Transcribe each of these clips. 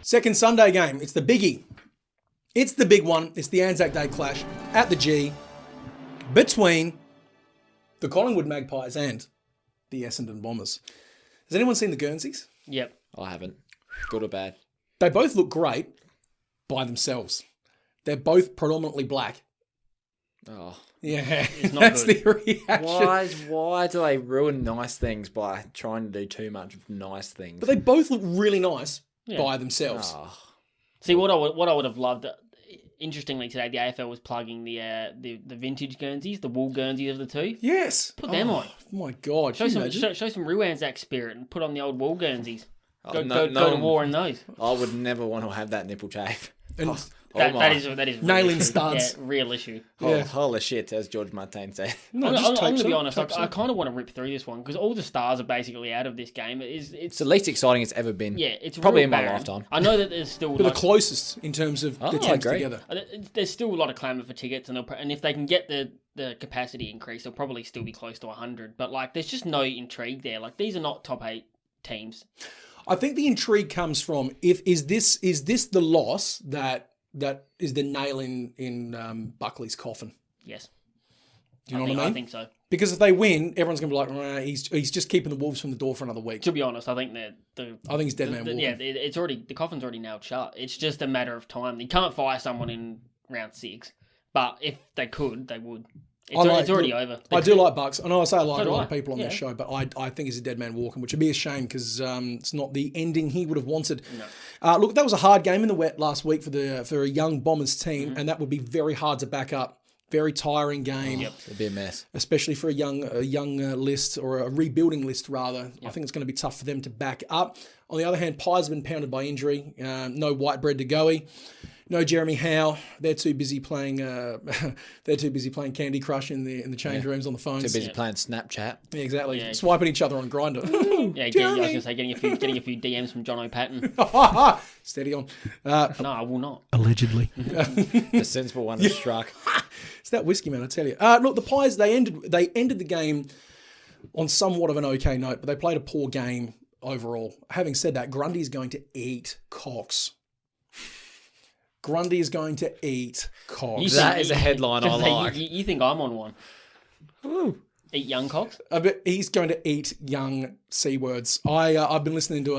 Second Sunday game. It's the biggie. It's the big one. It's the Anzac Day clash at the G between the Collingwood Magpies and the Essendon Bombers. Has anyone seen the Guernseys? Yep. I haven't. Good or bad? They both look great by themselves. They're both predominantly black. Oh. Yeah, It's not that's good. the reaction. Why do they ruin nice things by trying to do too much of nice things? But they both look really nice by themselves. Oh. See, what I would have loved. Interestingly, today the AFL was plugging the vintage Guernseys, the wool Guernseys of the two. Yes. Put them on. My God. Show some real Anzac spirit and put on the old wool Guernseys. Go No to war in those. I would never want to have that nipple chafe. And That is a real Nailing issue. studs. Yeah, real issue. Yeah. Holy shit, as George Martin said. No, I'm just going tapes to be on, honest. tapes I on. kind of want to rip through this one because all the stars are basically out of this game. It's It's the least exciting it's ever been. yeah, it's probably real in my barren. lifetime. I know that there's still But the closest in terms of the I teams agree. together. there's still a lot of clamour for tickets, and if they can get the capacity increase, they'll probably still be close to 100. But like, there's just no intrigue there. Like, these are not top 8 teams. I think the intrigue comes from is this the loss that is the nail in Buckley's coffin? Yes. Do you know what I mean? I think so. Because if they win, everyone's going to be like, he's just keeping the Wolves from the door for another week. To be honest, I think that I think it's dead man walking. yeah, the coffin's already nailed shut. It's just a matter of time. You can't fire someone in round 6, but if they could, they would. It's already over. I do like Bucks. I know I say I like So a lot do of I. people on this Yeah. show, but I think he's a dead man walking, which would be a shame because it's not the ending he would have wanted. No. Look, that was a hard game in the wet last week for a young Bombers team, Mm-hmm. and that would be very hard to back up. Very tiring game. Yep. It'd be a mess. Especially for a young list or a rebuilding list rather. I think it's going to be tough for them to back up. On the other hand, Pies have been pounded by injury. No white bread to goey. No Jeremy Howe. They're too busy playing. They're too busy playing Candy Crush in the change rooms on the phones. Too busy playing Snapchat. Yeah, exactly. Yeah. Swiping each other on Grindr. Yeah, I was going to say getting a few DMs from John O'Patton. Steady on. No, I will not. Allegedly. The sensible one has struck. It's that whiskey, man, I tell you. Look, the Pies, they ended the game on somewhat of an okay note, but they played a poor game overall. Having said that, Grundy is going to eat Cox. Grundy is going to eat Cox. That is a headline I like. You think I'm on one? Ooh. Eat young cocks? But he's going to eat young C words. I've been listening to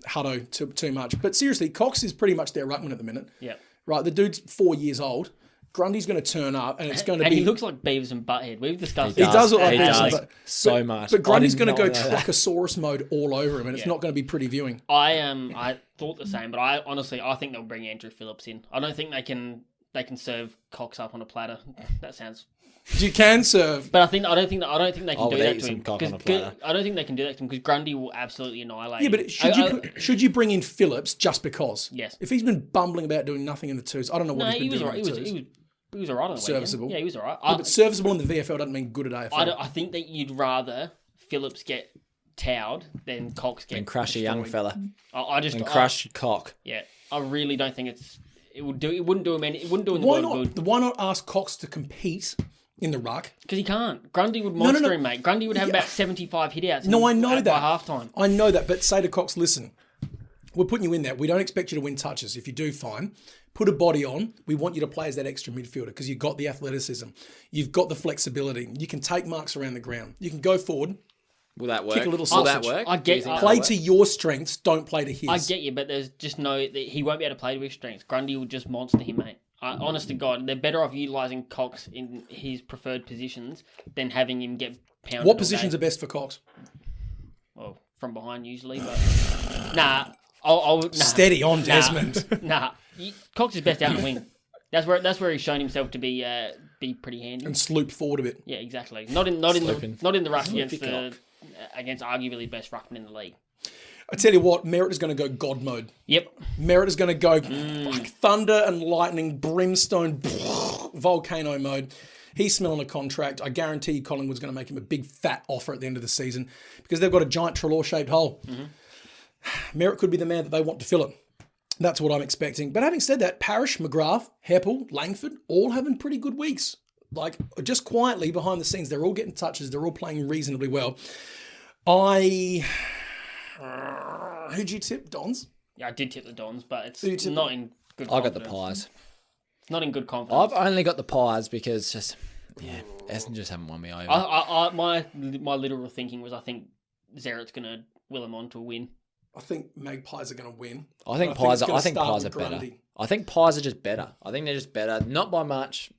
Hutto too much. But seriously, Cox is pretty much their ruckman at the minute. Yeah. Right, the dude's 4 years old. Grundy's going to turn up, and it's going to And be. he looks like Beavis and Butthead. We've discussed He that. does look like He Beavis, does. So much. But Grundy's I going to did go not know that. Truckosaurus mode all over him, and it's not going to be pretty viewing. I thought the same, but I think they'll bring Andrew Phillips in. I don't think they can serve Cox up on a platter. That sounds. You can serve. But I don't think they I can would do that eat to some him. cock on a 'Cause platter. I don't think they can do that to him because Grundy will absolutely annihilate. Yeah, him. but should you bring in Phillips just because? Yes. If he's been bumbling about doing nothing in the twos, I don't know what No, he's he been was doing alright. in the twos. He was alright on the weekend. Serviceable. Yeah, he was alright. But serviceable in the VFL doesn't mean good at AFL. I think that you'd rather Phillips get towed than Cox get And crush a young destroyed. fella. I Crush your cock. Yeah, I really don't think it wouldn't do him any. It wouldn't do him the world good Why not ask Cox to compete in the ruck? because he can't. Grundy would monster him, mate. Grundy would have about 75 hit-outs. No, I know by that. halftime. I know that, but say to Cox, listen, we're putting you in there. We don't expect you to win touches. If you do, fine. Put a body on. We want you to play as that extra midfielder because you've got the athleticism. You've got the flexibility. You can take marks around the ground. You can go forward. Will that work? Kick a little Will that sausage. work? I Do get- you think Play that'll to work? your strengths. Don't play to his. I get you, but there's just he won't be able to play to his strengths. Grundy will just monster him, mate. Honest to God, they're better off utilising Cox in his preferred positions than having him get pounded. What positions are best for Cox? Well, from behind usually, but nah. Nah. Steady on, Desmond. Nah, Cox is best out in the wing. That's where he's shown himself to be pretty handy. And sloop forward a bit. Yeah, exactly. Not in the ruck Sloopy against arguably the best ruckman in the league. I tell you what, Merritt is going to go God mode. Yep. Merritt is going to go like thunder and lightning, brimstone, volcano mode. He's smelling a contract. I guarantee you Collingwood's going to make him a big fat offer at the end of the season because they've got a giant Trelaw-shaped hole. Merritt could be the man that they want to fill it. That's what I'm expecting. But having said that, Parrish, McGrath, Heppel, Langford, all having pretty good weeks. Like, just quietly behind the scenes, they're all getting touches. They're all playing reasonably well. Who'd you tip? Dons? Yeah, I did tip the Dons, but it's You tipped not in good I confidence. got the Pies. Not in good confidence. I've only got the Pies because Essendon just haven't won me over. My literal thinking was I think Zeret's going to will him on to a win. I think Magpies are going to win. I think But Pies. it's gonna I think start Pies are with better. Grundy. I think Pies are just better. I think they're just better, not by much.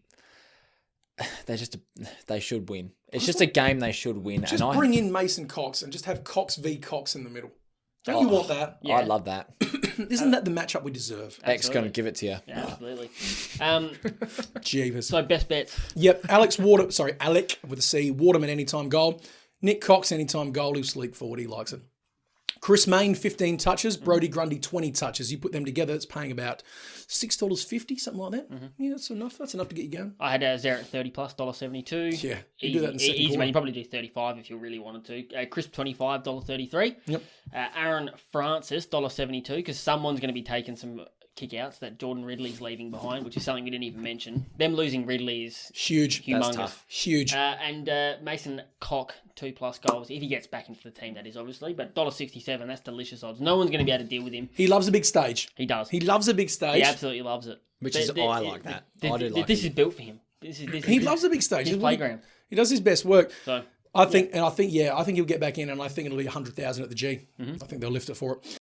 They should win. It's just a game they should win. Just and bring in Mason Cox and just have Cox v Cox in the middle. Don't you want that? Yeah. I love that. Isn't that the matchup we deserve? X going to give it to you. Yeah, absolutely. Jeevers. So best bets. Yep, Alec with a C, Waterman anytime goal. Nick Cox anytime goal, he'll sleep forward, he likes it. Chris Mayne, 15 touches. Brodie Grundy, 20 touches. You put them together, it's paying about $6.50, something like that. Yeah, that's enough. That's enough to get you going. I had Zeret 30 plus, $1.72. Yeah, you Easy, do that in the second easy quarter. man. You probably do 35 if you really wanted to. Crisp 25, $1.33. Yep. Aaron Francis, $1.72, because someone's going to be taking some kick-outs that Jordan Ridley's leaving behind, which is something we didn't even mention. Them losing Ridley is Huge. humongous. That's tough. Huge. And Mason Cock, 2+ goals, if he gets back into the team, that is, obviously. But $1.67, that's delicious odds. No one's going to be able to deal with him. He loves a big stage. He does. He loves a big stage. He absolutely loves it. Which is, I like that. I do like This it. is built for him. This He is loves a big stage. his playground. He does his best work. So I think he'll get back in, and I think it'll be 100,000 at the G. I think they'll lift it for it.